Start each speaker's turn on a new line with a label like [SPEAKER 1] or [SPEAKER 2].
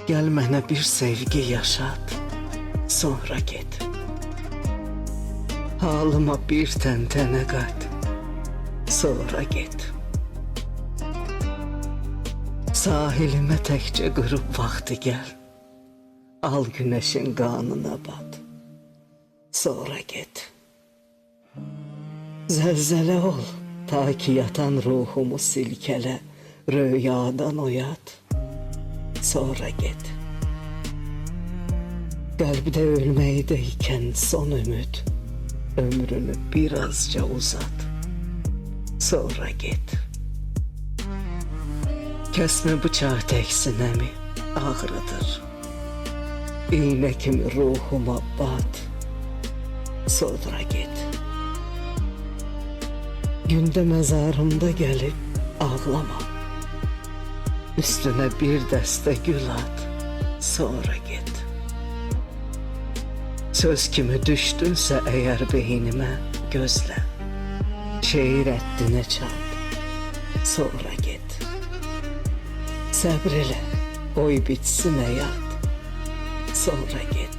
[SPEAKER 1] Gel mənə bir sevgi yaşat, sonra get. Halıma bir təntənə qat, sonra get. Sahilimə təkcə qırıb vaxtı gəl, al güneşin qanına bat, sonra get. Zəlzələ ol, ta ki yatan ruhumu silkələ, rüyadan oyat, sonra get. Qəlbdə ölməkdəykən son ümid, ömrünü birazca uzat, sonra get. Kəsmə bıçaq tək sinəmi ağrıdır, iğnə kimi ruhuma bat, sonra get. Gündə məzarımda gəlib ağlama, üstünə bir dəstə gül at, sonra get. Söz kimi düşdünsə əgər beynimə gözlə, şeir həddinə çat, sonra get. Səbr elə, qoy bitsin həyat, sonra get.